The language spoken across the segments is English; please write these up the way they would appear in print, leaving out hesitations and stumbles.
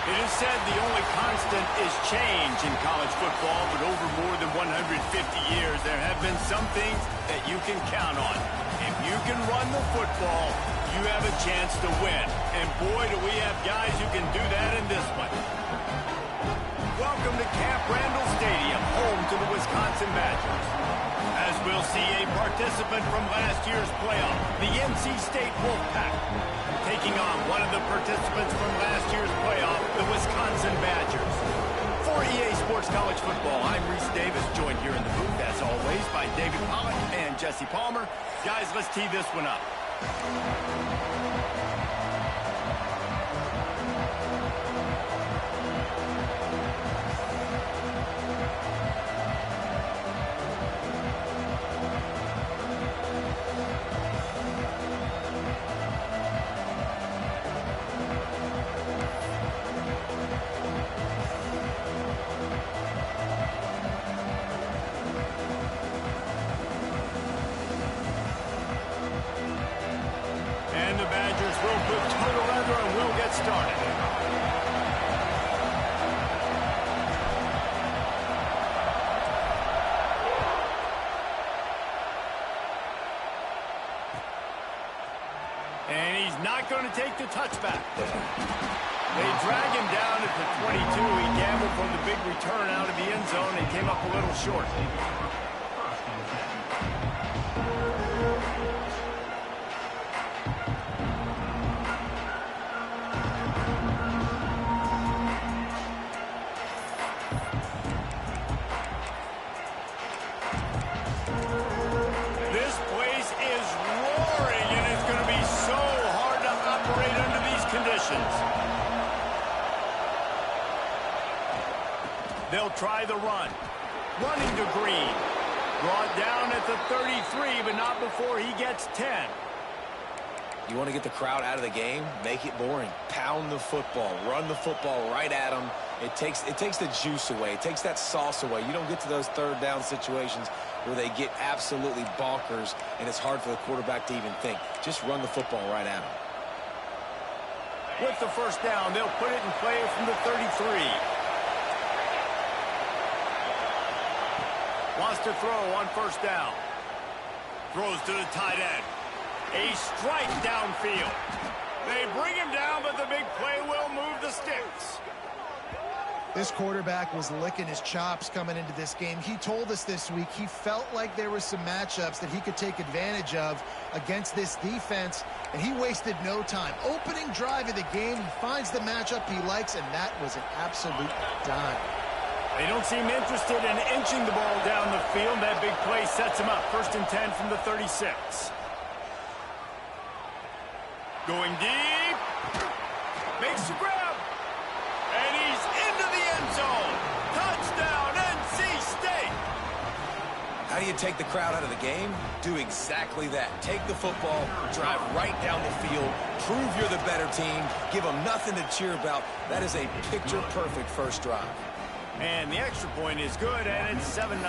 It is said the only constant is change in college football, but over more than 150 years, there have been some things that you can count on. If you can run the football, you have a chance to win. And boy, do we have guys who can do that in this one. Welcome to Camp Randall Stadium, home to the Wisconsin Badgers. As we'll see a participant from last year's playoff, the NC State Wolfpack, taking on one of the participants from last year's playoff, the Wisconsin Badgers. For EA Sports College Football, I'm Reese Davis, joined here in the booth, as always, by David Pollock and Jesse Palmer. Guys, let's tee this one up. And the Badgers will put total leather and will get started. And he's not going to take the touchback. They drag him down at the 22. He gambled from the big return out of the end zone and came up a little short. They'll try the run. Running to Green. Brought down at the 33, but not before he gets 10. You want to get the crowd out of the game? Make it boring. Pound the football. Run the football right at them. It takes the juice away. It takes that sauce away. You don't get to those third down situations where they get absolutely bonkers, and it's hard for the quarterback to even think. Just run the football right at them. With the first down, they'll put it in play from the 33. Wants to throw on first down. Throws to the tight end. A strike downfield. They bring him down, but the big play will move the sticks. This quarterback was licking his chops coming into this game. He told us this week he felt like there were some matchups that he could take advantage of against this defense, and he wasted no time. Opening drive of the game, he finds the matchup he likes, and that was an absolute dime. They don't seem interested in inching the ball down the field. That big play sets him up. 1st and 10 from the 36. Going deep. Makes the grab. And he's into the end zone. Touchdown, NC State. How do you take the crowd out of the game? Do exactly that. Take the football, drive right down the field, prove you're the better team, give them nothing to cheer about. That is a picture-perfect first drive. And the extra point is good, and it's 7-0.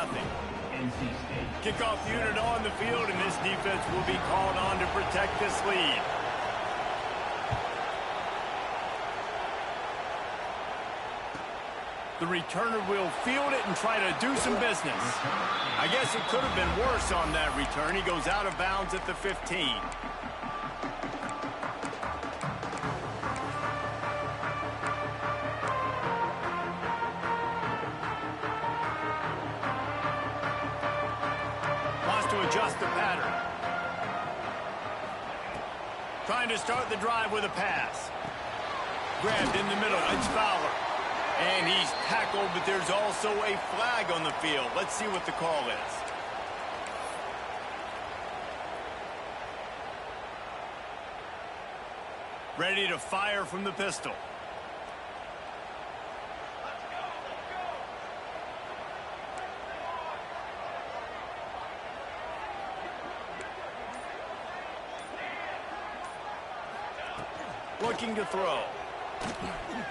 Kickoff unit on the field, and this defense will be called on to protect this lead. The returner will field it and try to do some business. I guess it could have been worse on that return. He goes out of bounds at the 15. Adjust the pattern. Trying to start the drive with a pass. Grabbed in the middle. It's Fowler. And he's tackled, but there's also a flag on the field. Let's see what the call is. Ready to fire from the pistol. Looking to throw.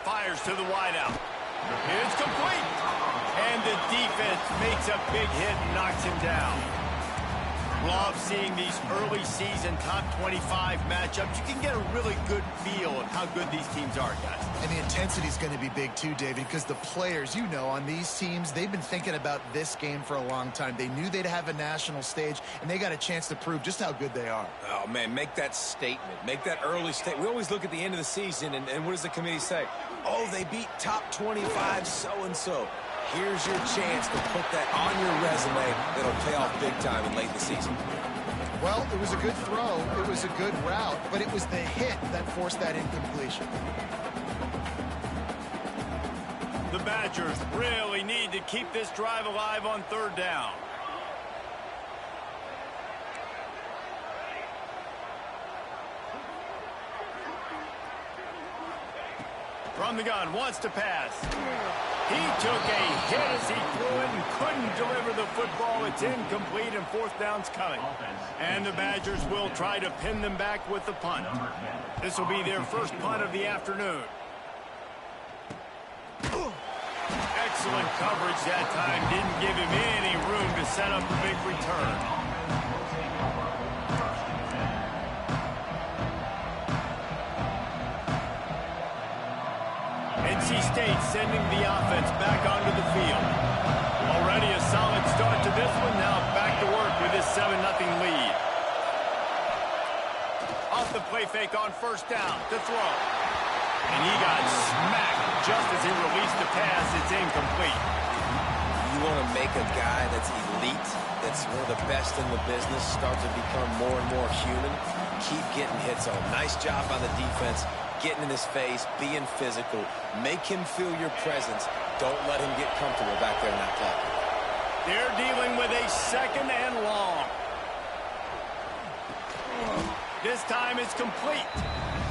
Fires to the wideout. It's complete. And the defense makes a big hit and knocks him down. Love seeing these early season top 25 matchups. You can get a really good feel of how good these teams are, guys. And the intensity is going to be big too, David, because the players, you know, on these teams, they've been thinking about this game for a long time. They knew they'd have a national stage, and they got a chance to prove just how good they are. Oh, man, make that statement. Make that early statement. We always look at the end of the season, and what does the committee say? Oh, they beat top 25 so-and-so. Here's your chance to put that on your resume that'll pay off big time in late in the season. Well, it was a good throw. It was a good route, but it was the hit that forced that incompletion. The Badgers really need to keep this drive alive on third down. From the gun, wants to pass. He took a hit as he threw it and couldn't deliver the football. It's incomplete and fourth down's coming. And the Badgers will try to pin them back with the punt. This will be their first punt of the afternoon. Excellent coverage that time. Didn't give him any room to set up a big return. NC State sending the offense back onto the field. Already a solid start to this one. Now back to work with his 7-0 lead. Off the play fake on first down to throw. And he got smacked just as he released the pass. It's incomplete. You want to make a guy that's elite, that's one of the best in the business, start to become more and more human, keep getting hits on him. Nice job by the defense. Getting in his face, being physical. Make him feel your presence. Don't let him get comfortable back there in that pocket. They're dealing with a 2nd and long. This time it's complete.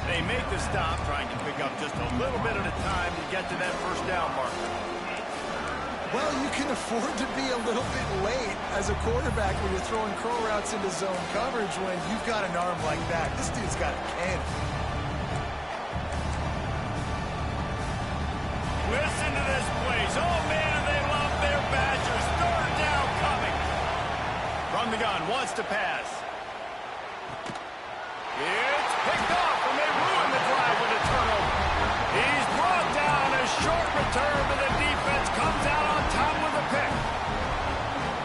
They make the stop, trying to pick up just a little bit at a time to get to that first down marker. Well, you can afford to be a little bit late as a quarterback when you're throwing curl routes into zone coverage when you've got an arm like that. This dude's got a cannon. Listen to this place. Oh, man, they love their Badgers. Third down coming. From the gun, wants to pass. It's picked off, and they ruin the drive with a turnover. He's brought down. A short return, but the defense comes out on top with a pick.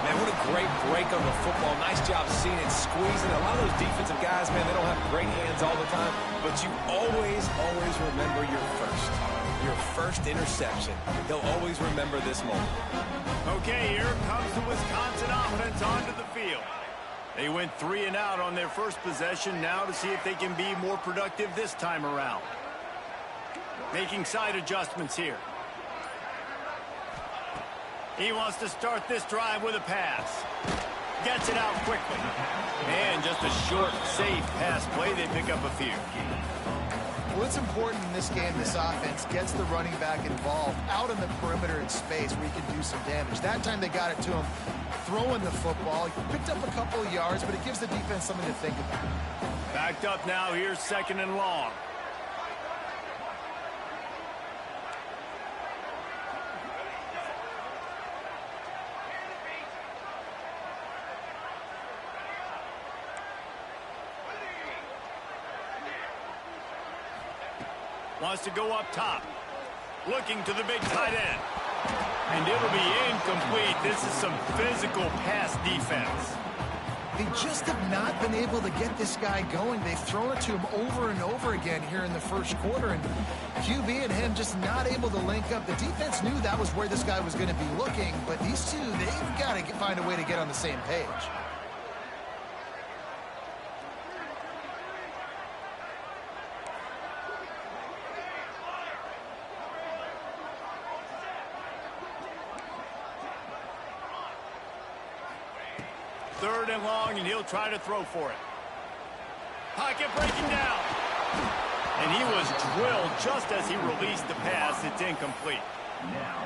Man, what a great break on the football. Nice job seeing it, squeezing. A lot of those defensive guys, man, they don't have great hands all the time, but you always remember your first interception. They'll always remember this moment. Okay, here comes the Wisconsin offense onto the field. They went 3 and out on their first possession. Now to see if they can be more productive this time around. Making side adjustments here. He wants to start this drive with a pass. Gets it out quickly. And just a short, safe pass play. They pick up a few. Well, it's important in this game, this offense gets the running back involved out in the perimeter in space where he can do some damage. That time they got it to him throwing the football. He picked up a couple of yards, but it gives the defense something to think about. Backed up now. Here's 2nd and long. Wants to go up top. Looking to the big tight end. And it'll be incomplete. This is some physical pass defense. They just have not been able to get this guy going. They've thrown it to him over and over again here in the first quarter. And QB and him just not able to link up. The defense knew that was where this guy was going to be looking. But these two, they've got to find a way to get on the same page. Third and long, and he'll try to throw for it. Pocket breaking down. And he was drilled just as he released the pass. It's incomplete.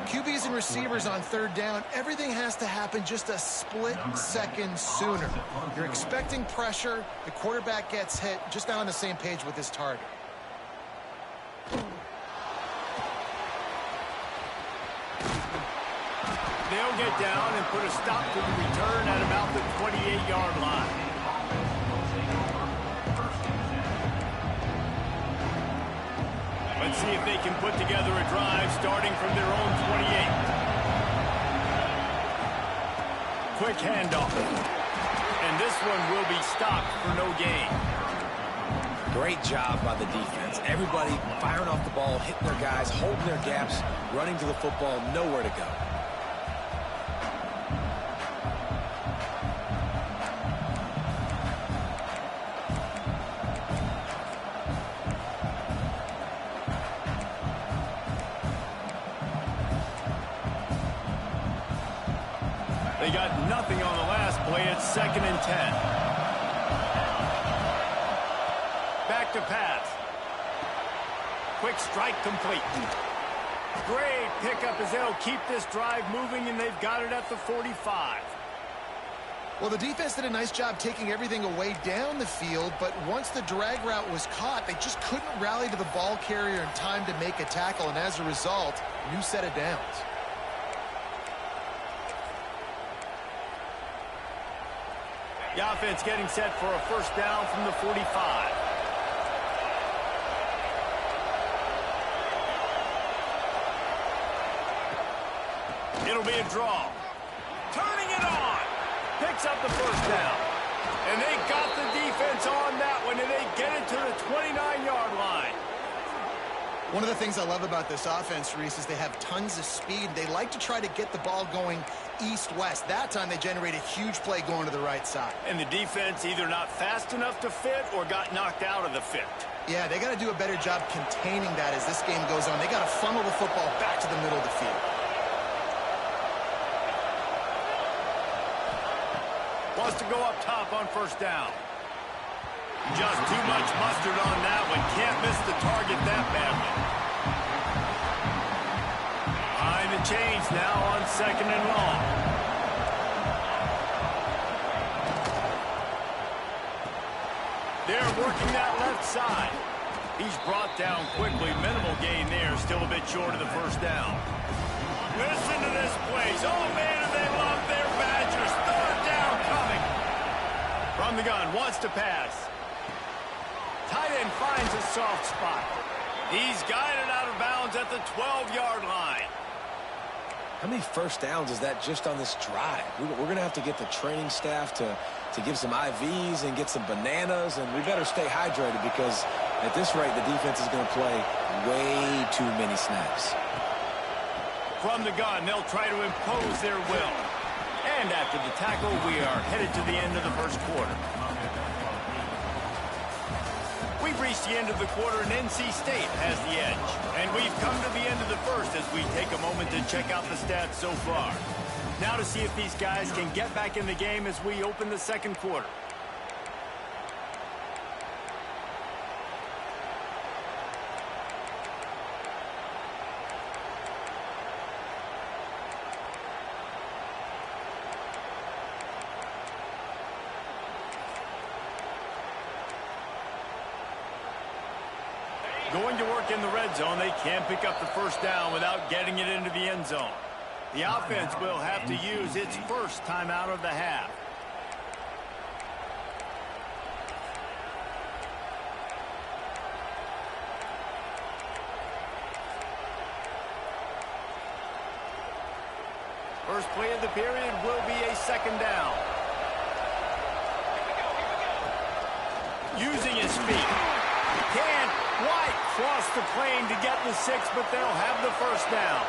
QBs and receivers on third down, everything has to happen just a split second sooner. You're expecting pressure. The quarterback gets hit, just not on the same page with his target. they'll get down and put a stop to the return at about the 28-yard line. Let's see if they can put together a drive starting from their own 28. Quick handoff. And this one will be stopped for no gain. Great job by the defense. Everybody firing off the ball, hitting their guys, holding their gaps, running to the football, nowhere to go. They got nothing on the last play. It's 2nd and 10. Back to pass. Quick strike complete. Great pickup as they'll keep this drive moving, and they've got it at the 45. Well, the defense did a nice job taking everything away down the field, but once the drag route was caught, they just couldn't rally to the ball carrier in time to make a tackle, and as a result, new set of downs. The offense getting set for a first down from the 45. It'll be a draw. Turning it on. Picks up the first down. And they got the defense on that one, and they get it to the 29-yard line. One of the things I love about this offense, Reese, is they have tons of speed. They like to try to get the ball going east-west. That time they generate a huge play going to the right side. And the defense either not fast enough to fit or got knocked out of the fit. Yeah, they got to do a better job containing that as this game goes on. They got to funnel the football back to the middle of the field. Wants to go up top on first down. Just too much mustard on that one. Can't miss the target that badly. Behind the chains now on 2nd and long. They're working that left side. He's brought down quickly. Minimal gain there. Still a bit short of the first down. Listen to this place. Oh, man, do they love their Badgers. Third down coming. From the gun. Wants to pass. Tight end finds a soft spot. He's guided out of bounds at the 12-yard line. How many first downs is that just on this drive? We're going to have to get the training staff to give some IVs and get some bananas, and we better stay hydrated because at this rate, the defense is going to play way too many snaps. From the gun, they'll try to impose their will. And after the tackle, we are headed to the end of the first quarter. We've reached the end of the quarter, and NC State has the edge. And we've come to the end of the first as we take a moment to check out the stats so far. Now to see if these guys can get back in the game as we open the second quarter. Going to work in the red zone, they can't pick up the first down without getting it into the end zone. The offense will have to use its first timeout of the half. First play of the period will be a second down. Using his feet. Can't quite cross the plane to get the 6, but they'll have the first down.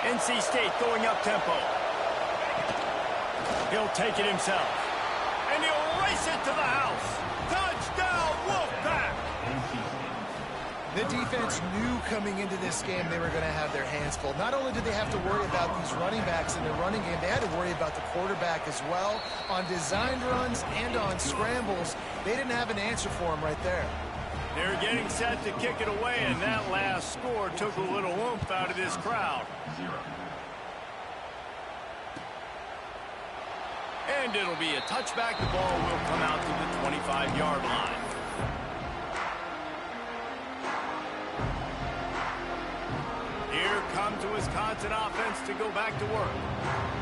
NC State going up-tempo. He'll take it himself. And he'll race it to the house. Touchdown, Wolfpack! The defense knew coming into this game they were going to have their hands full. Not only did they have to worry about these running backs in their running game, they had to worry about the quarterback as well. On designed runs and on scrambles, they didn't have an answer for him right there. They're getting set to kick it away, and that last score took a little oomph out of this crowd. And it'll be a touchback. The ball will come out to the 25-yard line. Here comes allows the Wisconsin offense to go back to work.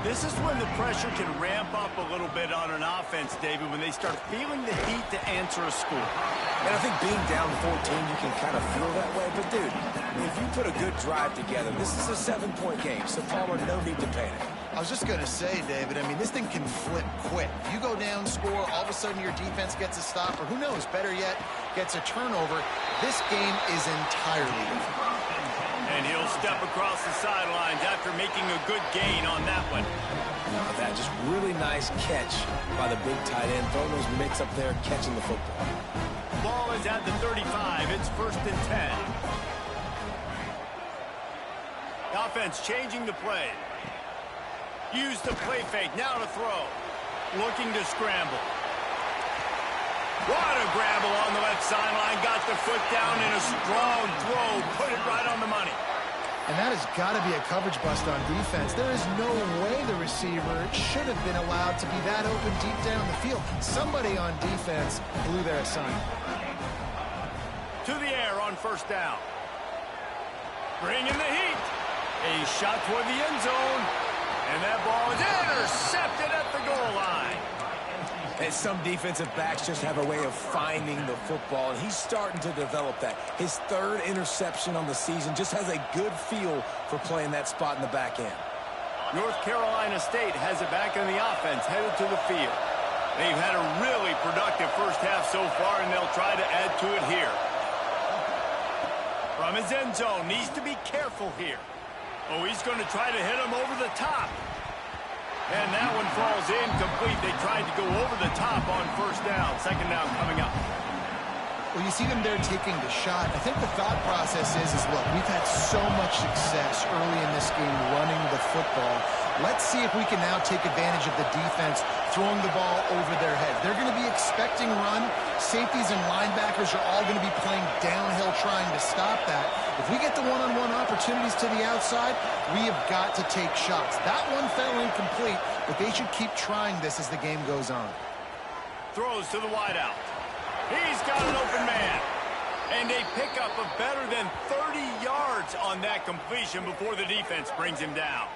This is when the pressure can ramp up a little bit on an offense, David, when they start feeling the heat to answer a score. And I think being down 14, you can kind of feel that way. But, dude, if you put a good drive together, this is a 7-point game, so Palmer, no need to panic. I was just going to say, David, I mean, this thing can flip quick. If you go down, score, all of a sudden your defense gets a stop, or who knows, better yet, gets a turnover. This game is entirely different. And he'll step across the sidelines after making a good gain on that one. That just really nice catch by the big tight end. Throwing those mitts up there, catching the football. Ball is at the 35. It's 1st and 10. The offense changing the play. Use the play fake. Now to throw. Looking to scramble. What a grabble on the left sideline. Got the foot down in a strong throw. Put it right on the money. And that has got to be a coverage bust on defense. There is no way the receiver should have been allowed to be that open deep down the field. Somebody on defense blew their assignment. To the air on 1st down. Bringing the heat. A shot toward the end zone. And that ball is intercepted at the goal line. And some defensive backs just have a way of finding the football, and he's starting to develop that. His 3rd interception on the season, just has a good feel for playing that spot in the back end. North Carolina State has it back in the offense, headed to the field. They've had a really productive first half so far, and they'll try to add to it here. From his end zone, needs to be careful here. Oh, he's going to try to hit him over the top. And that one falls incomplete. They tried to go over the top on 1st down. 2nd down coming up. Well, you see them there taking the shot. I think the thought process is look, we've had so much success early in this game running the football. Let's see if we can now take advantage of the defense throwing the ball over their head. They're going to be expecting run. Safeties and linebackers are all going to be playing downhill trying to stop that. If we get the one-on-one opportunities to the outside, we have got to take shots. That one fell incomplete, but they should keep trying this as the game goes on. Throws to the wideout. He's got an open man. And a pickup of better than 30 yards on that completion before the defense brings him down.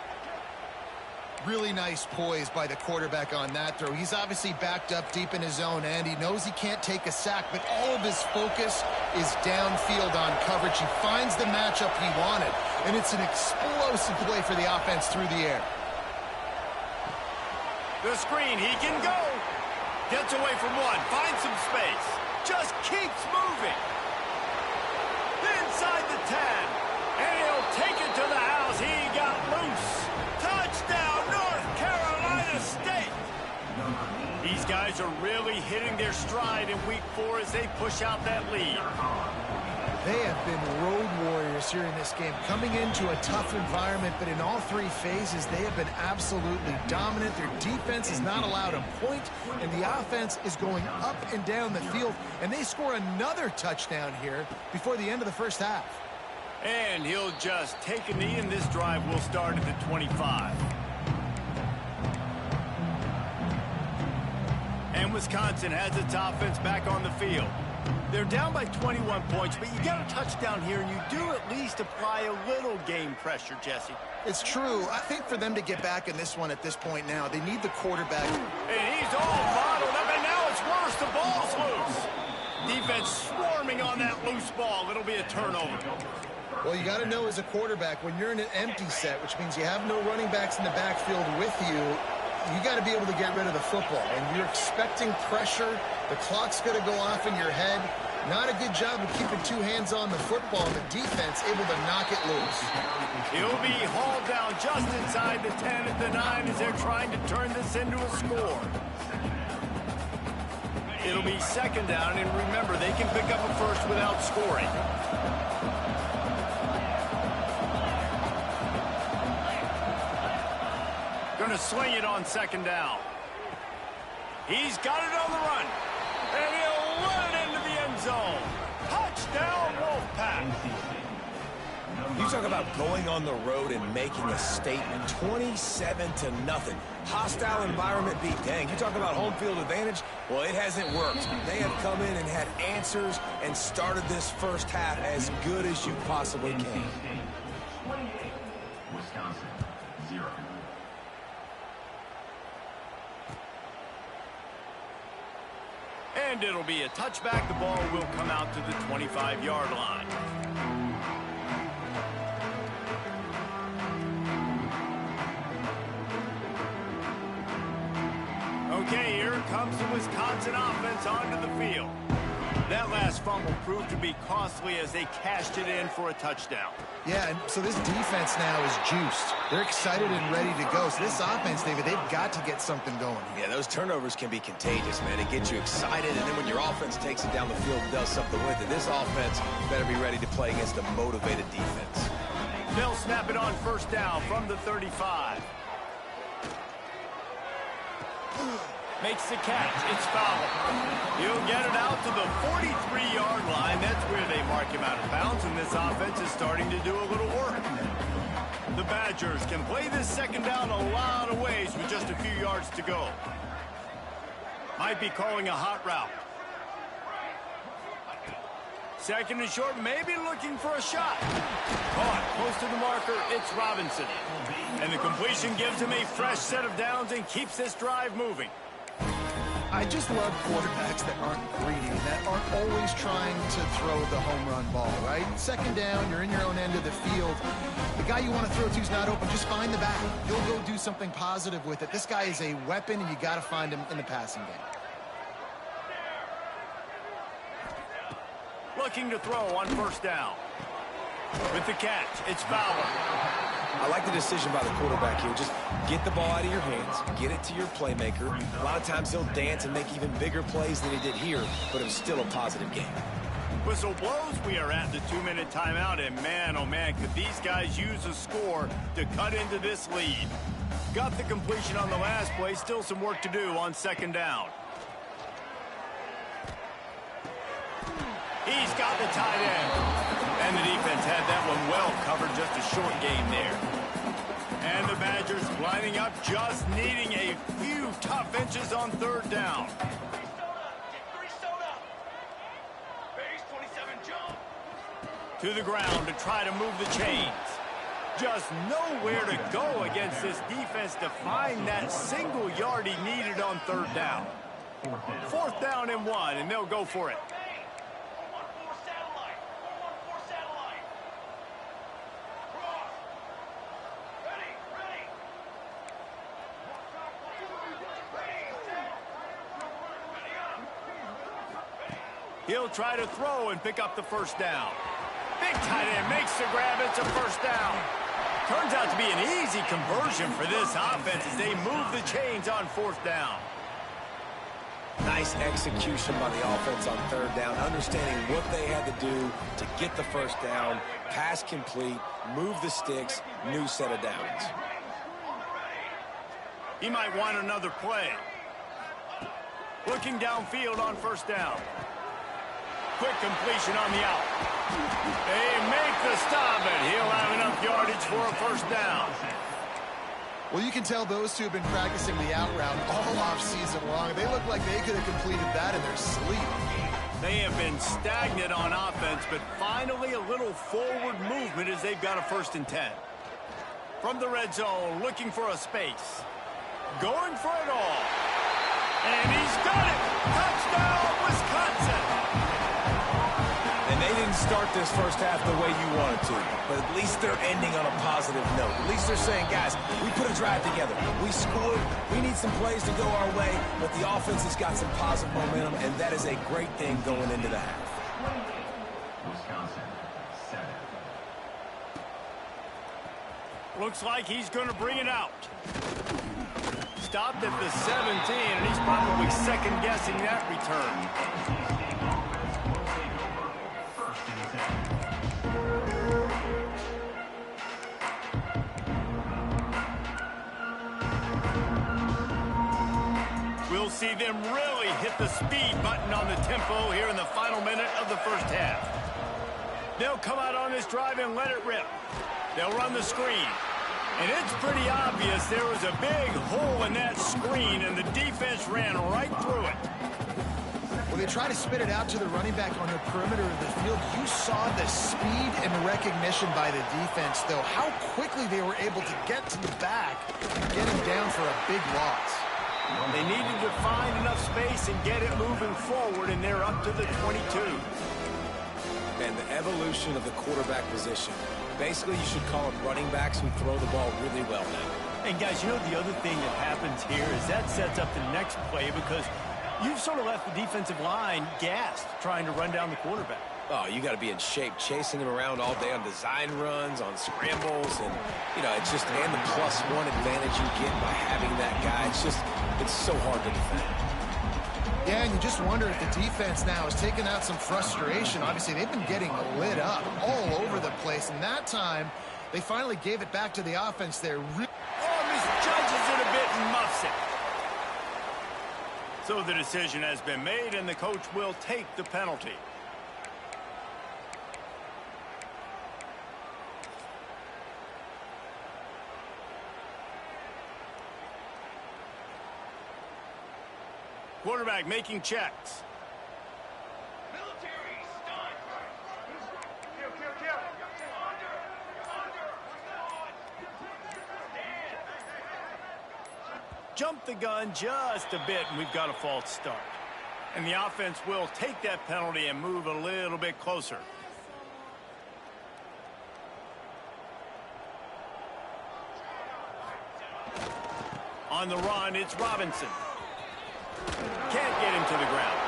Really nice poise by the quarterback on that throw. He's obviously backed up deep in his own end. He knows he can't take a sack, but all of his focus is downfield on coverage. He finds the matchup he wanted, and it's an explosive play for the offense through the air. The screen, he can go. Gets away from one, finds some space. Just keeps moving. Inside the 10, and he'll take it to the house. He got loose. Touchdown, North Carolina State. These guys are really hitting their stride in week 4 as they push out that lead. They have been road warriors here in this game, coming into a tough environment, but in all 3 phases, they have been absolutely dominant. Their defense is not allowed a point, and the offense is going up and down the field, and they score another touchdown here before the end of the first half. And he'll just take a knee, and this drive will start at the 25. And Wisconsin has its offense back on the field. They're down by 21 points, but you got a touchdown here, and you do at least apply a little game pressure, Jesse. It's true. I think for them to get back in this one at this point now, they need the quarterback. And he's all bottled up, and now it's worse. The ball's loose. Defense swarming on that loose ball. It'll be a turnover. Well, you got to know as a quarterback, when you're in an empty set, which means you have no running backs in the backfield with you, you got to be able to get rid of the football. And you're expecting pressure. The clock's going to go off in your head. Not a good job of keeping 2 hands on the football. The defense able to knock it loose. He'll be hauled down just inside the 10 at the 9 as they're trying to turn this into a score. It'll be 2nd down, and remember, they can pick up a first without scoring. Going to swing it on 2nd down. He's got it on the run. And he'll run it into the end zone. Touchdown, Wolfpack. You talk about going on the road and making a statement. 27-0. Hostile environment beat. Dang, you talk about home field advantage? Well, it hasn't worked. They have come in and had answers and started this first half as good as you possibly can. Wisconsin, 0. And it'll be a touchback. The ball will come out to the 25-yard line. Okay, here comes the Wisconsin offense onto the field. That last fumble proved to be costly as they cashed it in for a touchdown. Yeah, and so this defense now is juiced. They're excited and ready to go. So this offense, David, they've got to get something going. Yeah, those turnovers can be contagious, man. It gets you excited, and then when your offense takes it down the field and does something with it, this offense better be ready to play against a motivated defense. They'll snap it on first down from the 35. Makes the catch. It's foul. He'll get it out to the 43-yard line. That's where they mark him out of bounds, and this offense is starting to do a little work. The Badgers can play this second down a lot of ways with just a few yards to go. Might be calling a hot route. Second and short, maybe looking for a shot. Caught close to the marker. It's Robinson. And the completion gives him a fresh set of downs and keeps this drive moving. I just love quarterbacks that aren't greedy, that aren't always trying to throw the home run ball, right? Second down, you're in your own end of the field. The guy you want to throw to is not open. Just find the back. He'll go do something positive with it. This guy is a weapon, and you got to find him in the passing game. Looking to throw on first down. With the catch, it's Fowler. I like the decision by the quarterback here. Just get the ball out of your hands, get it to your playmaker. A lot of times he'll dance and make even bigger plays than he did here, but it was still a positive game. Whistle blows. We are at the 2-minute timeout, and man, oh man, could these guys use a score to cut into this lead. Got the completion on the last play. Still some work to do on second down. He's got the tight end. And the defense had that one well covered, just a short game there. And the Badgers lining up, just needing a few tough inches on third down. To the ground to try to move the chains. Just nowhere to go against this defense to find that single yard he needed on third down. Fourth down and 1, and they'll go for it. He'll try to throw and pick up the first down. Big tight end makes the grab. It's a first down. Turns out to be an easy conversion for this offense as they move the chains on fourth down. Nice execution by the offense on third down, understanding what they had to do to get the first down, pass complete, move the sticks, new set of downs. He might want another play. Looking downfield on first down. Quick completion on the out. They make the stop, and he'll have enough yardage for a first down. Well, you can tell those two have been practicing the out route all off-season long. They look like they could have completed that in their sleep. They have been stagnant on offense, but finally a little forward movement as they've got a 1st and 10. From the red zone, looking for a space. Going for it all. And he's got it. Touchdown, Wisconsin. And they didn't start this first half the way you wanted to, but at least they're ending on a positive note. At least they're saying, guys, we put a drive together. We scored. We need some plays to go our way, but the offense has got some positive momentum, and that is a great thing going into the half. Wisconsin, 7. Looks like he's going to bring it out. Stopped at the 17, and he's probably second-guessing that return. We'll see them really hit the speed button on the tempo here in the final minute of the first half. They'll come out on this drive and let it rip. They'll run the screen. And it's pretty obvious there was a big hole in that screen, and the defense ran right through it. Well, they try to spit it out to the running back on the perimeter of the field. You saw the speed and recognition by the defense, though, how quickly they were able to get to the back and get him down for a big loss. They needed to find enough space and get it moving forward, and they're up to the 22. And the evolution of the quarterback position. Basically, you should call them running backs who throw the ball really well now. And, guys, you know the other thing that happens here is that sets up the next play because you've sort of left the defensive line gassed trying to run down the quarterback. Oh, you got to be in shape, chasing him around all day on design runs, on scrambles, and, you know, it's just, and the +1 advantage you get by having that guy. It's so hard to defend. Yeah, and you just wonder if the defense now is taking out some frustration. Obviously, they've been getting lit up all over the place, and that time they finally gave it back to the offense there. Misjudges it a bit and muffs it. So the decision has been made, and the coach will take the penalty. Quarterback making checks. Military stunt. Jump the gun just a bit, and we've got a false start. And the offense will take that penalty and move a little bit closer. On the run, it's Robinson. Can't get him to the ground.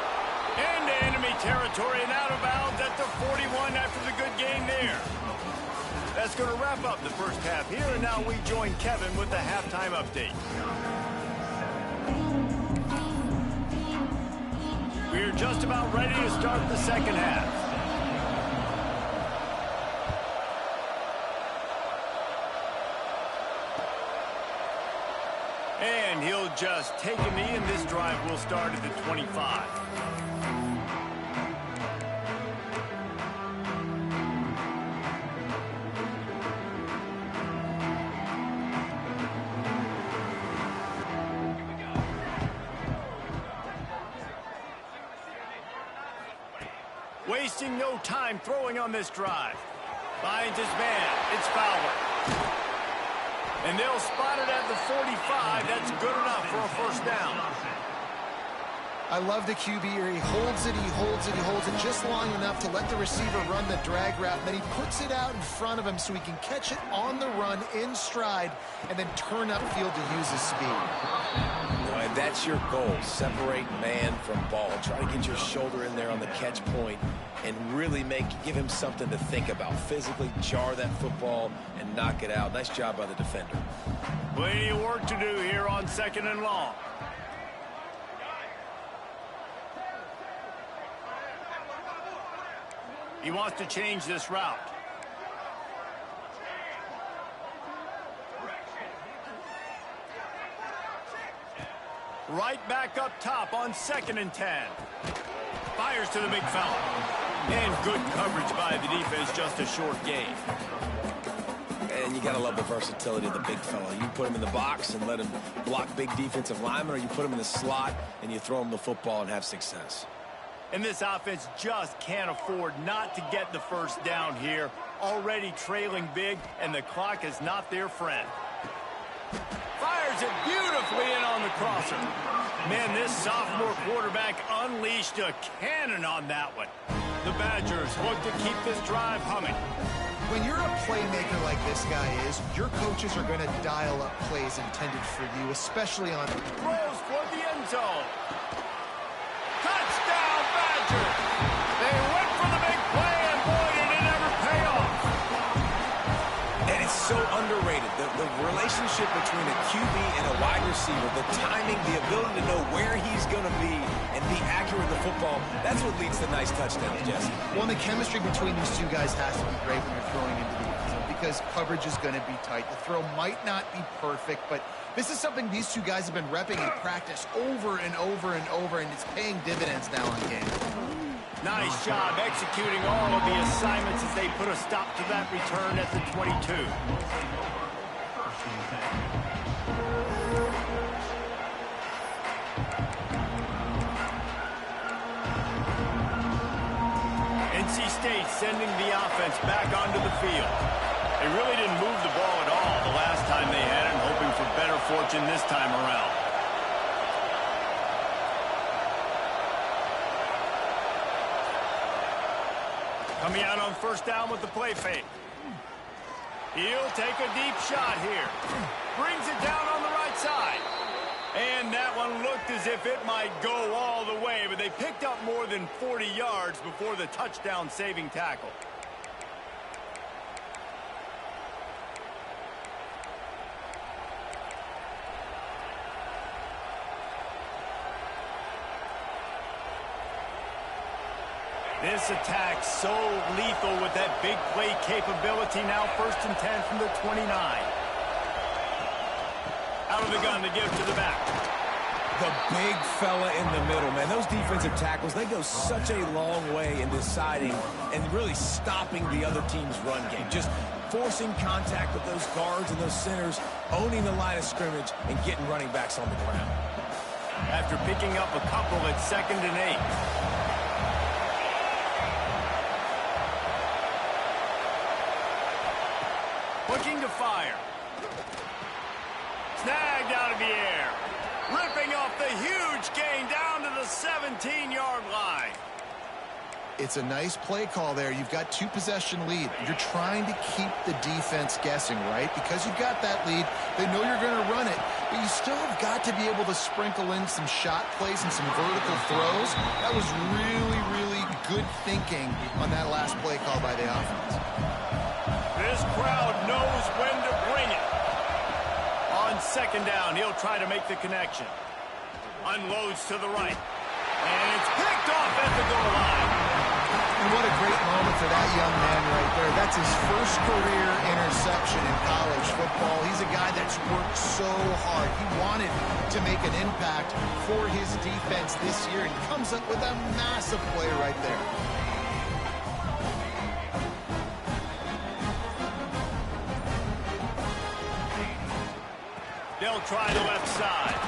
Into enemy territory and out of bounds at the 41 after the good game there. That's going to wrap up the first half here, and now we join Kevin with the halftime update. We're just about ready to start the second half. And he'll just take a knee, and this drive will start at the 25. Wasting no time throwing on this drive. Finds his man. It's Fowler. And they'll spot it at the 45. That's good enough for a first down. I love the QB here. He holds it, he holds it, he holds it just long enough to let the receiver run the drag route. And then he puts it out in front of him so he can catch it on the run in stride and then turn upfield to use his speed. And that's your goal. Separate man from ball. Try to get your shoulder in there on the catch point and really give him something to think about. Physically jar that football and knock it out. Nice job by the defender. Plenty of work to do here on 2nd and long. He wants to change this route. Right back up top on 2nd and 10. Fires to the big fella. And good coverage by the defense, just a short gain. And you got to love the versatility of the big fella. You put him in the box and let him block big defensive linemen, or you put him in the slot and you throw him the football and have success. And this offense just can't afford not to get the first down here. Already trailing big, and the clock is not their friend. Fires it beautifully in on the crosser. Man, this sophomore quarterback unleashed a cannon on that one. The Badgers look to keep this drive humming. When you're a playmaker like this guy is, your coaches are going to dial up plays intended for you, especially on... Throws for the end zone. Touchdown, Badgers! They went for the big play, and boy, did it ever pay off. And it's so underrated. The relationship between a QB and a wide receiver, the timing, the ability to know where he's going to be and be accurate with the football, that's what leads to nice touchdowns, Jesse. Well, the chemistry between these two guys has to be great when you're throwing into the end zone because coverage is going to be tight. The throw might not be perfect, but this is something these two guys have been repping in practice over and over and over, and it's paying dividends now in game. Nice job executing all of the assignments as they put a stop to that return at the 22. NC State sending the offense back onto the field. They really didn't move the ball at all the last time they had it, hoping for better fortune this time around. Coming out on first down with the play fake. He'll take a deep shot here. Brings it down on the right side. And that one looked as if it might go all the way, but they picked up more than 40 yards before the touchdown-saving tackle. This attack so lethal with that big play capability. Now 1st and 10 from the 29. Out of the gun to give to the back. The big fella in the middle, man. Those defensive tackles, they go such a long way in deciding and really stopping the other team's run game. Just forcing contact with those guards and those centers, owning the line of scrimmage, and getting running backs on the ground. After picking up a couple at 2nd and 8. Looking to fire. Snagged out of the air. Ripping off the huge gain down to the 17-yard line. It's a nice play call there. You've got 2-possession lead. You're trying to keep the defense guessing, right? Because you've got that lead, they know you're going to run it, but you still have got to be able to sprinkle in some shot plays and some vertical throws. That was really, really good thinking on that last play call by the offense. This crowd knows when to bring it. On 2nd down, he'll try to make the connection. Unloads to the right. And it's picked off at the goal line. And what a great moment for that young man right there. That's his first career interception in college football. He's a guy that's worked so hard. He wanted to make an impact for his defense this year, and he comes up with a massive play right there. They'll try the left side.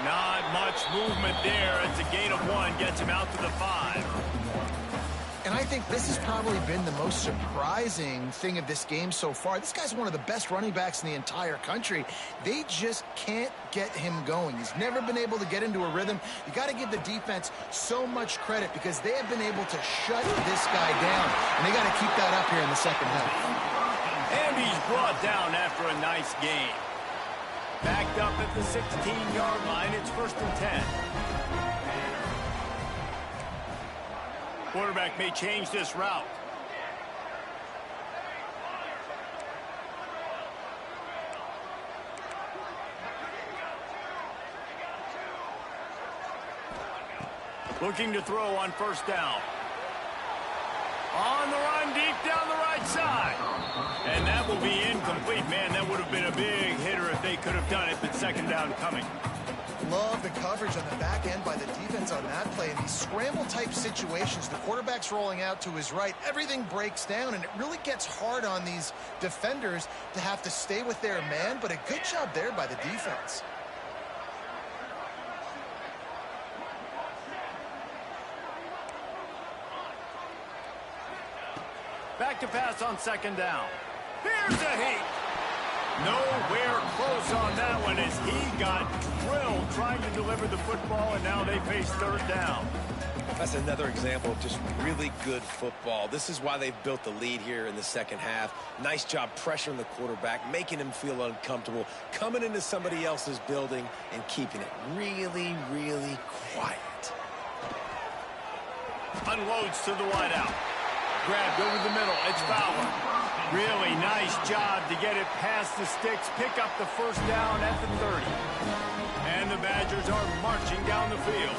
Not much movement there. It's a gain of 1. Gets him out to the 5. And I think this has probably been the most surprising thing of this game so far. This guy's one of the best running backs in the entire country. They just can't get him going. He's never been able to get into a rhythm. You got to give the defense so much credit because they have been able to shut this guy down. And they got to keep that up here in the second half. And he's brought down after a nice game. Backed up at the 16-yard line. It's 1st and 10. Quarterback may change this route. Looking to throw on 1st down. On the run, deep down the right side. And that will be incomplete. Man, that would have been a big hitter if they could have done it, but 2nd down coming. Love the coverage on the back end by the defense on that play. In these scramble-type situations, the quarterback's rolling out to his right. Everything breaks down, and it really gets hard on these defenders to have to stay with their man, but a good job there by the defense. Back to pass on 2nd down. Here's a heat. Nowhere close on that one as he got drilled trying to deliver the football, and now they face 3rd down. That's another example of just really good football. This is why they've built the lead here in the second half. Nice job pressuring the quarterback, making him feel uncomfortable, coming into somebody else's building and keeping it really, really quiet. Unloads to the wideout. Grabbed over the middle. It's Fowler. Really nice job to get it past the sticks. Pick up the 1st down at the 30. And the Badgers are marching down the field.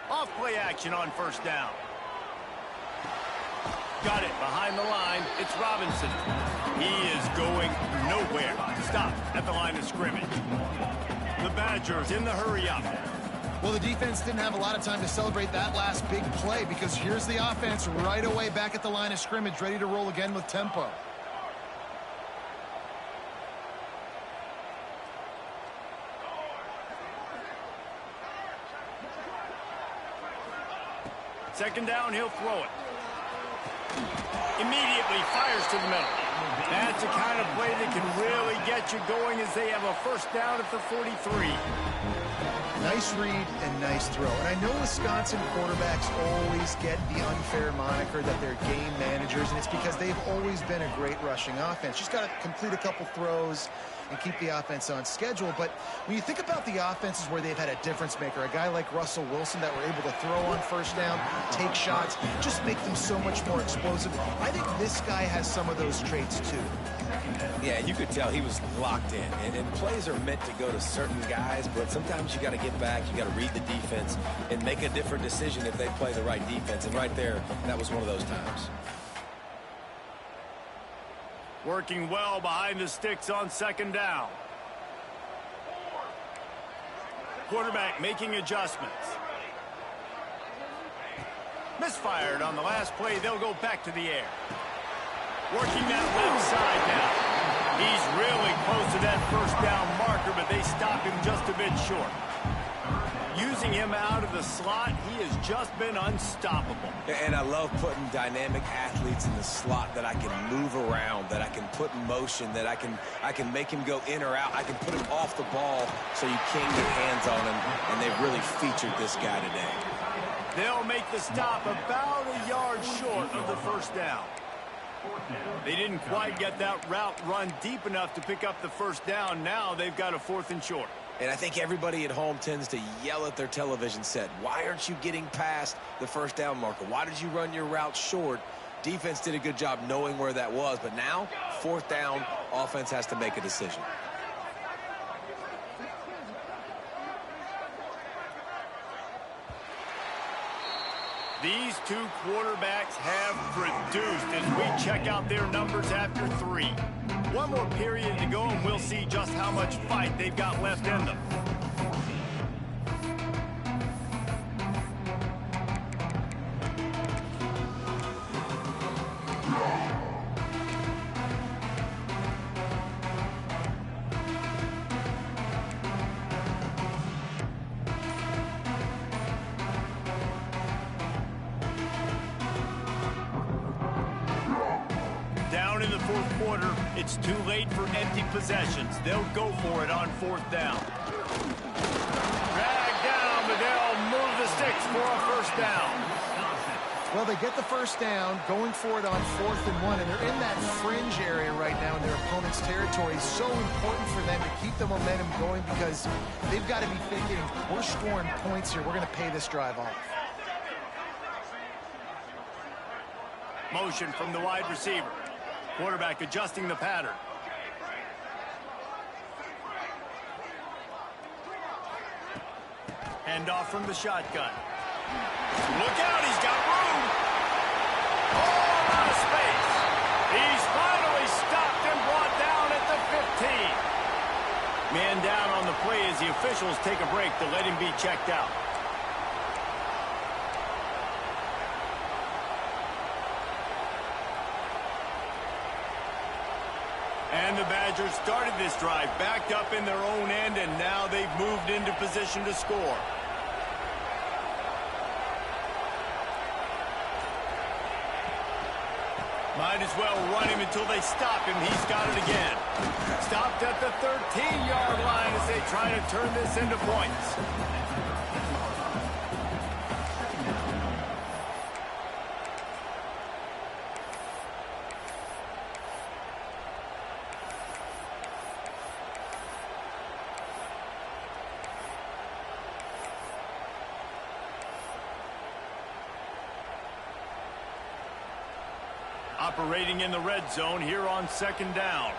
Off play action on 1st down. Got it behind the line. It's Robinson. He is going nowhere. Stop at the line of scrimmage. The Badgers in the hurry up. Well, the defense didn't have a lot of time to celebrate that last big play because here's the offense right away back at the line of scrimmage, ready to roll again with tempo. Second down, he'll throw it. Immediately fires to the middle. That's the kind of play that can really get you going as they have a first down at the 43. Nice read and nice throw. And I know Wisconsin quarterbacks always get the unfair moniker that they're game managers, and it's because they've always been a great rushing offense. Just got to complete a couple throws and keep the offense on schedule. But when you think about the offenses where they've had a difference maker, a guy like Russell Wilson that were able to throw on first down, take shots, just make them so much more explosive. I think this guy has some of those traits too. Yeah, you could tell he was locked in. And plays are meant to go to certain guys, but sometimes you got to get back, you got to read the defense, and make a different decision if they play the right defense. And right there, that was one of those times. Working well behind the sticks on second down. Quarterback making adjustments. Misfired on the last play. They'll go back to the air. Working that left side now. He's really close to that first down marker, but they stop him just a bit short. Using him out of the slot, he has just been unstoppable. And I love putting dynamic athletes in the slot that I can move around, that I can put in motion, that I can make him go in or out. I can put him off the ball so you can't get hands on him, and they've really featured this guy today. They'll make the stop about a yard short of the first down. They didn't quite get that route run deep enough to pick up the first down. Now they've got a 4th and short. And I think everybody at home tends to yell at their television set. Why aren't you getting past the first down marker? Why did you run your route short? Defense did a good job knowing where that was. But now, 4th down, offense has to make a decision. These two quarterbacks have produced as we check out their numbers after 3. One more period to go, and we'll see just how much fight they've got left in them. Down in the 4th quarter, it's too late for empty possessions. They'll go for it on 4th down. Drag down, but they'll move the sticks for a first down. Well, they get the first down, going for it on 4th and 1, and they're in that fringe area right now in their opponent's territory. So important for them to keep the momentum going because they've got to be thinking, we're scoring points here. We're going to pay this drive off. Motion from the wide receiver. Quarterback adjusting the pattern. Handoff from the shotgun. Look out, he's got room. Oh, out of space. He's finally stopped and brought down at the 15. Man down on the play as the officials take a break to let him be checked out. And the Badgers started this drive backed up in their own end, and now they've moved into position to score. Might as well run him until they stop him. He's got it again. Stopped at the 13-yard line as they try to turn this into points. Operating in the red zone here on second down.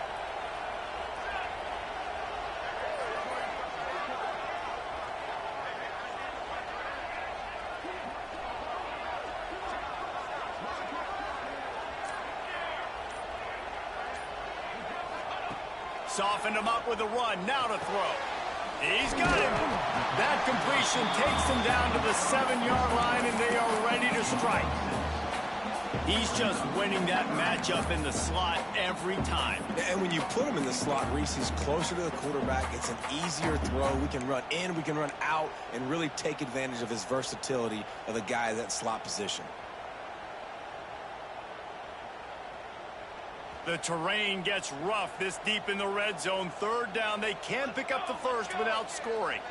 Softened him up with a run. Now to throw. He's got him. That completion takes him down to the 7-yard line, and they are ready to strike. He's just winning that matchup in the slot every time. And when you put him in the slot, Reese, he's closer to the quarterback. It's an easier throw. We can run in, we can run out, and really take advantage of his versatility of the guy at that slot position. The terrain gets rough this deep in the red zone. Third down, they can't pick up the first without scoring.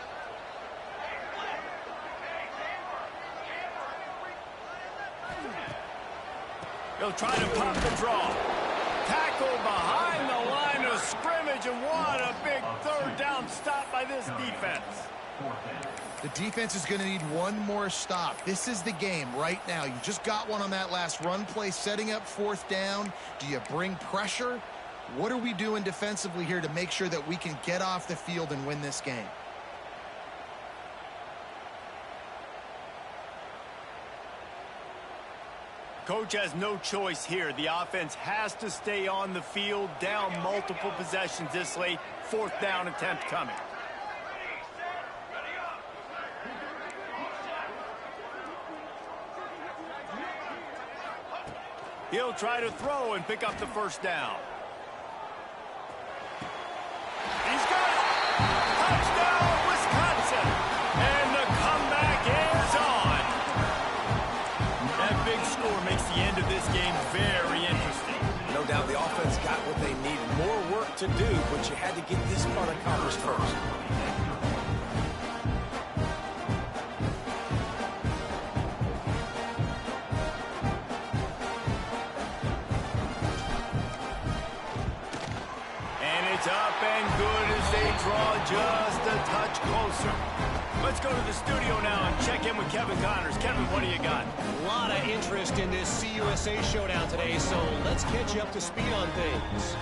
He'll try to pop the draw. Tackle behind the line of scrimmage, and what a big third down stop by this defense. The defense is going to need one more stop. This is the game right now. You just got one on that last run play, setting up fourth down. Do you bring pressure? What are we doing defensively here to make sure that we can get off the field and win this game? Coach has no choice here. The offense has to stay on the field, down multiple possessions this late. Fourth down attempt coming. He'll try to throw and pick up the first down. He's got it! Touchdown, Wisconsin! And the comeback is on. That big score makes the end of this game very interesting. No doubt the offense got what they needed. More work to do, but you had to get this part accomplished first. Up and good as they draw just a touch closer. Let's go to the studio now and check in with Kevin Connors. Kevin, what do you got? A lot of interest in this CUSA showdown today, so let's catch you up to speed on things.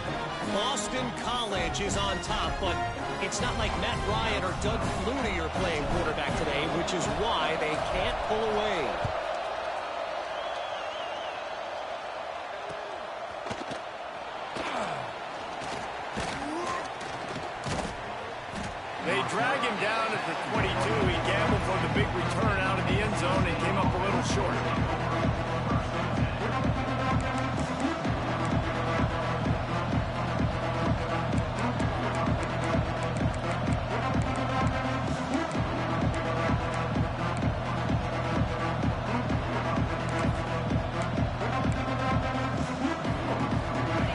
Boston College is on top, but it's not like Matt Ryan or Doug Flutie are playing quarterback today, which is why they can't pull away. They drag him down at the 22. He gambled for the big return out of the end zone and came up a little short.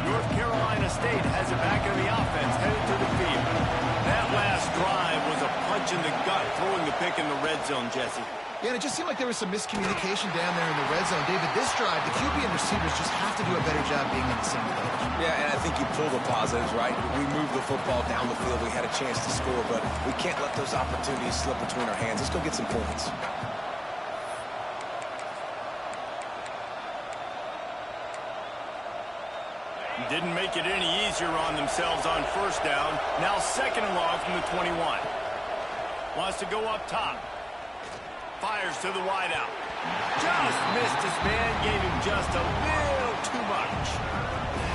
North Carolina State has it back in the offense, headed to the field. That last drive was a punch in the gut, throwing the pick in the red zone, Jesse. Yeah, and it just seemed like there was some miscommunication down there in the red zone. David, this drive, the QB and receivers just have to do a better job being on the same page. Yeah, and I think you pull the positives, right? We moved the football down the field. We had a chance to score, but we can't let those opportunities slip between our hands. Let's go get some points. Didn't make it any easier on themselves on first down. Now second and long from the 21. Wants to go up top. Fires to the wideout. Just missed his man. Gave him just a little too much.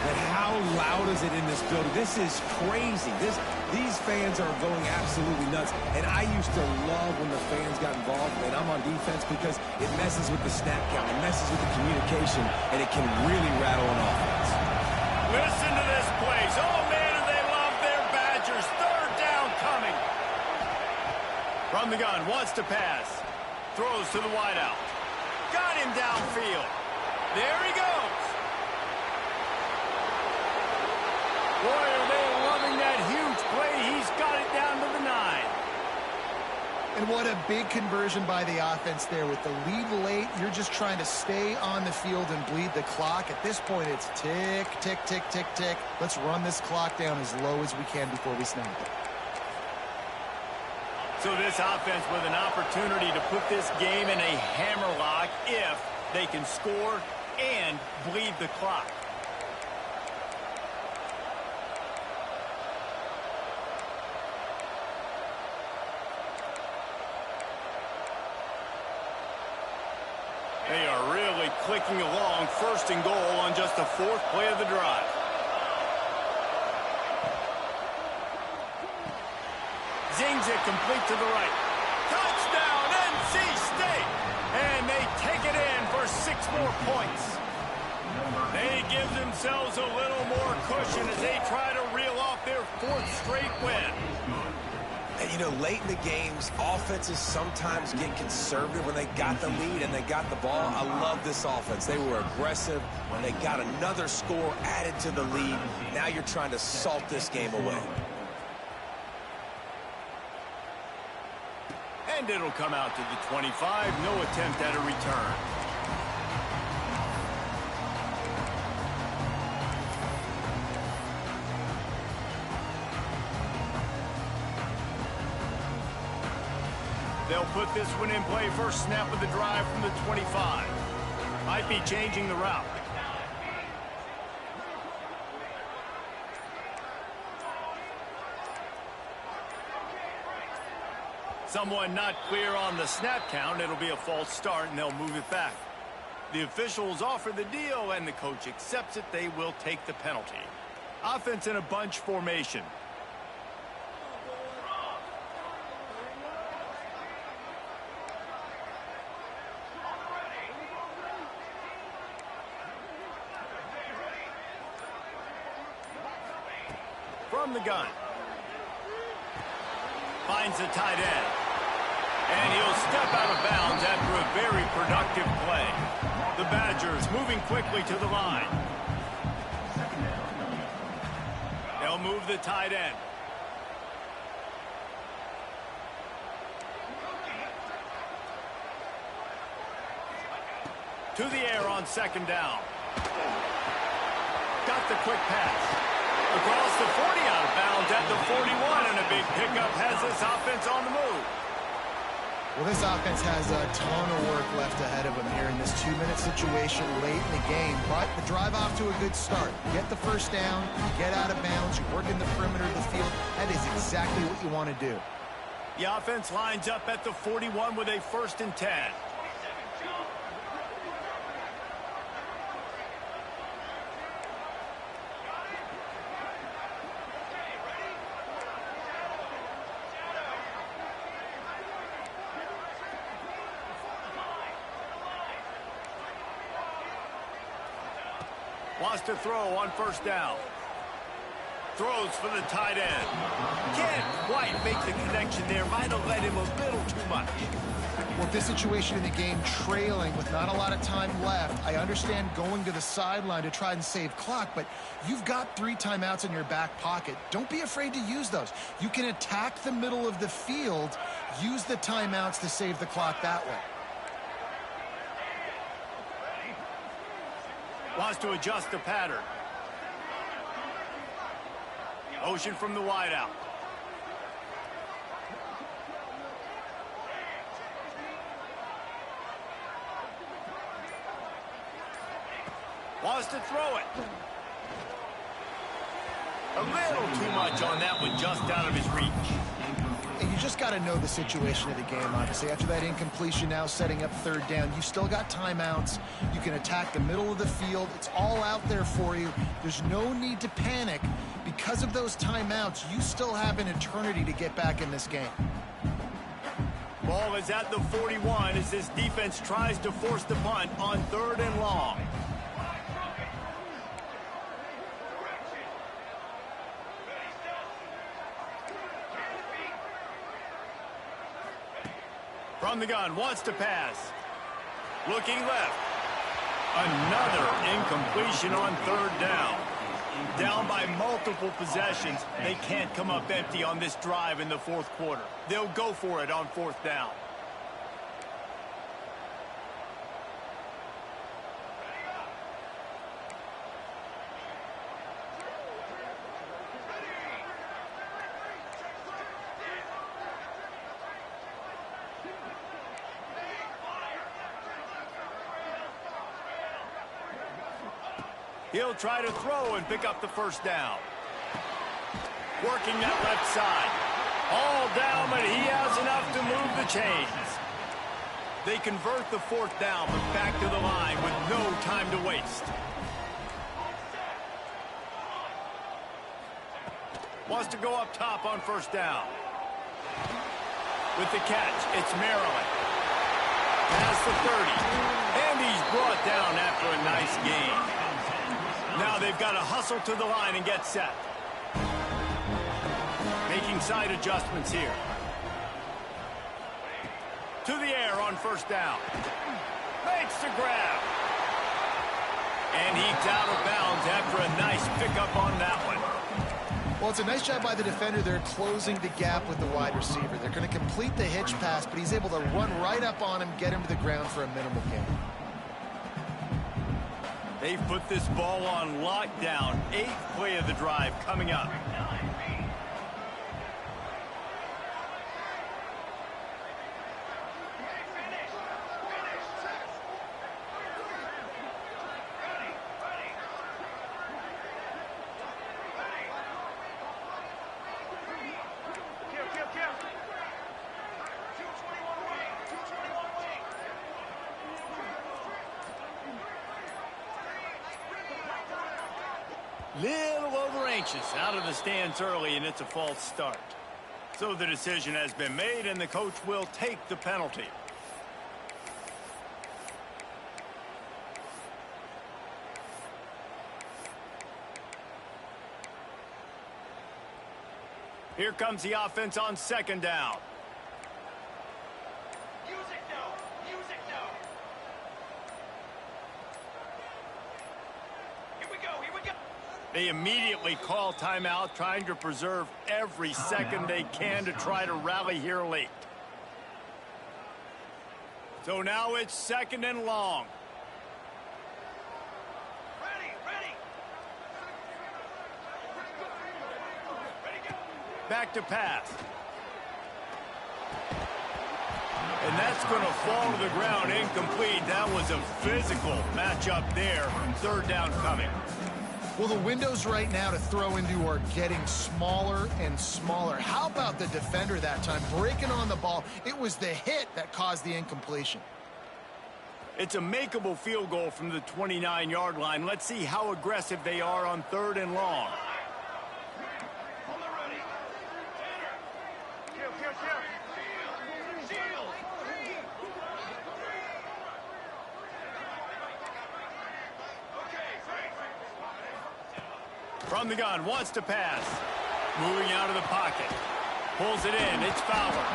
And how loud is it in this building? This is crazy. These fans are going absolutely nuts. And I used to love when the fans got involved, and I'm on defense, because it messes with the snap count. It messes with the communication, and it can really rattle an offense. Listen to this place. Oh, man, do they love their Badgers. Third down coming. From the gun, wants to pass. Throws to the wideout. Got him downfield. There he goes. Boy, are they loving that huge play. He's got it down to the 9. And what a big conversion by the offense there. With the lead late, you're just trying to stay on the field and bleed the clock. At this point, it's tick, tick, tick, tick, tick. Let's run this clock down as low as we can before we snap it. So this offense with an opportunity to put this game in a hammerlock if they can score and bleed the clock. They are really clicking along. First and goal on just the fourth play of the drive. Zings it complete to the right. Touchdown, NC State! And they take it in for 6 more points. They give themselves a little more cushion as they try to reel off their 4th straight win. And, you know, late in the games, offenses sometimes get conservative when they got the lead and they got the ball. I love this offense. They were aggressive when they got another score added to the lead. Now you're trying to salt this game away. And it'll come out to the 25. No attempt at a return. They'll put this one in play. First snap of the drive from the 25. Might be changing the route. Someone not clear on the snap count. It'll be a false start, and they'll move it back. The officials offer the deal, and the coach accepts it. They will take the penalty. Offense in a bunch formation. From the gun. Finds the tight end. And he'll step out of bounds after a very productive play. The Badgers moving quickly to the line. They'll move the tight end. To the air on 2nd down. Got the quick pass. Across the 40, out of bounds at the 41, and a big pickup has this offense on the move. Well, this offense has a ton of work left ahead of them here in this 2-minute situation late in the game, but the drive off to a good start. Get the first down, you get out of bounds, you work in the perimeter of the field. That is exactly what you want to do. The offense lines up at the 41 with a 1st and 10. Wants to throw on 1st down. Throws for the tight end. Can't quite make the connection there. Might have let him a little too much. Well, this situation in the game, trailing with not a lot of time left, I understand going to the sideline to try and save clock, but you've got 3 timeouts in your back pocket. Don't be afraid to use those. You can attack the middle of the field, use the timeouts to save the clock that way. Wants to adjust the pattern. Motion from the wideout. Wants to throw it. A little too much on that one, just out of his reach. And you just got to know the situation of the game, obviously. After that incompletion, now setting up 3rd down, you've still got timeouts. You can attack the middle of the field. It's all out there for you. There's no need to panic. Because of those timeouts, you still have an eternity to get back in this game. Ball is at the 41 as this defense tries to force the punt on 3rd and long. From the gun, wants to pass. Looking left. Another incompletion on 3rd down. Down by multiple possessions. They can't come up empty on this drive in the 4th quarter. They'll go for it on 4th down. He'll try to throw and pick up the 1st down. Working that left side. All down, but he has enough to move the chains. They convert the 4th down, but back to the line with no time to waste. Wants to go up top on 1st down. With the catch, it's Maryland. Past the 30. And he's brought down after a nice gain. Now they've got to hustle to the line and get set. Making side adjustments here. To the air on first down. Makes the grab. And he's out of bounds after a nice pickup on that one. Well, it's a nice job by the defender. They're closing the gap with the wide receiver. They're going to complete the hitch pass, but he's able to run right up on him, get him to the ground for a minimal gain. They've put this ball on lockdown. 8th play of the drive coming up. Little over anxious out of the stands early, and it's a false start. So the decision has been made, and the coach will take the penalty. Here comes the offense on second down. They immediately call timeout, trying to preserve every second they can to try to rally here late. So now it's second and long. Back to pass. And that's going to fall to the ground incomplete. That was a physical matchup there. Third down coming. Well, the windows right now to throw into are getting smaller and smaller. How about the defender that time breaking on the ball? It was the hit that caused the incompletion. It's a makeable field goal from the 29-yard line. Let's see how aggressive they are on third and long. From the gun, wants to pass. Moving out of the pocket. Pulls it in. It's Fowler.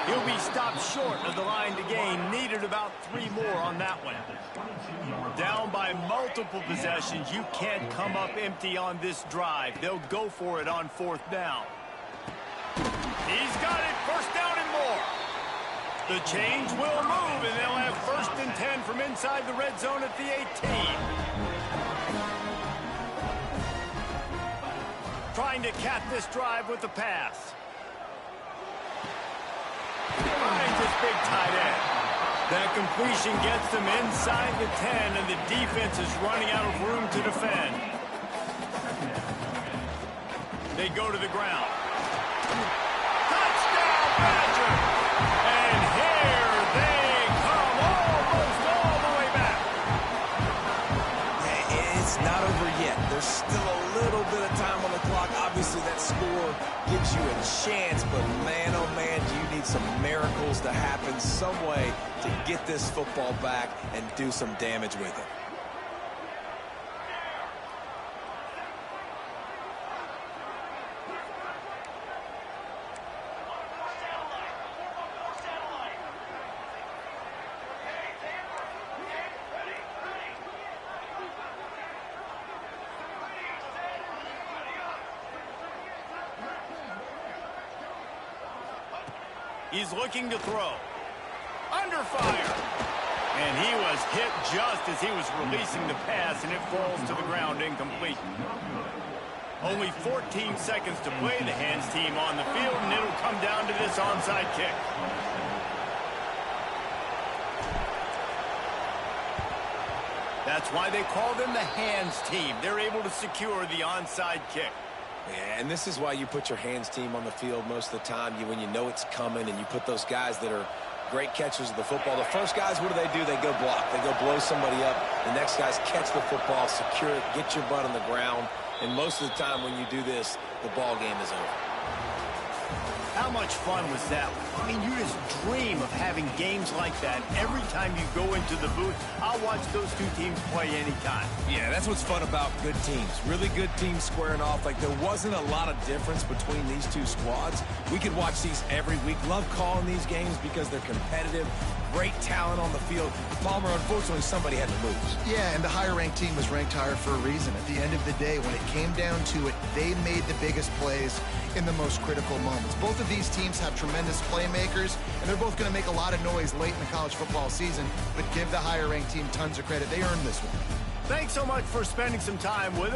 He'll be stopped short of the line to gain. Needed about 3 more on that one. Down by multiple possessions. You can't come up empty on this drive. They'll go for it on fourth down. He's got it. First down and more. The change will move, and they'll have first and 10 from inside the red zone at the 18. Trying to cap this drive with the pass. Finds this big tight end. That completion gets them inside the 10, and the defense is running out of room to defend. They go to the ground. Touchdown, Badger! And here they come, almost all the way back. It's not over yet. There's still a little bit of time on the clock. Obviously, that score gives you a chance, but man, oh man, do you need some miracles to happen some way to get this football back and do some damage with it. He's looking to throw. Under fire. And he was hit just as he was releasing the pass, and it falls to the ground incomplete. Only 14 seconds to play. The hands team on the field, and it'll come down to this onside kick. That's why they call them the hands team. They're able to secure the onside kick. Yeah, and this is why you put your hands team on the field most of the time when you know it's coming, and you put those guys that are great catchers of the football. The first guys, what do? They go block. They go blow somebody up. The next guys catch the football, secure it, get your butt on the ground. And most of the time when you do this, the ball game is over. How much fun was that? I mean, you just dream of having games like that every time you go into the booth. I'll watch those two teams play anytime. Yeah, that's what's fun about good teams. Really good teams squaring off. Like, there wasn't a lot of difference between these two squads. We could watch these every week. Love calling these games because they're competitive. Great talent on the field. Palmer, unfortunately, somebody had to lose. Yeah, and the higher-ranked team was ranked higher for a reason. At the end of the day, when it came down to it, they made the biggest plays in the most critical moments. Both of these teams have tremendous playmakers, and they're both going to make a lot of noise late in the college football season, but give the higher-ranked team tons of credit. They earned this one. Thanks so much for spending some time with us.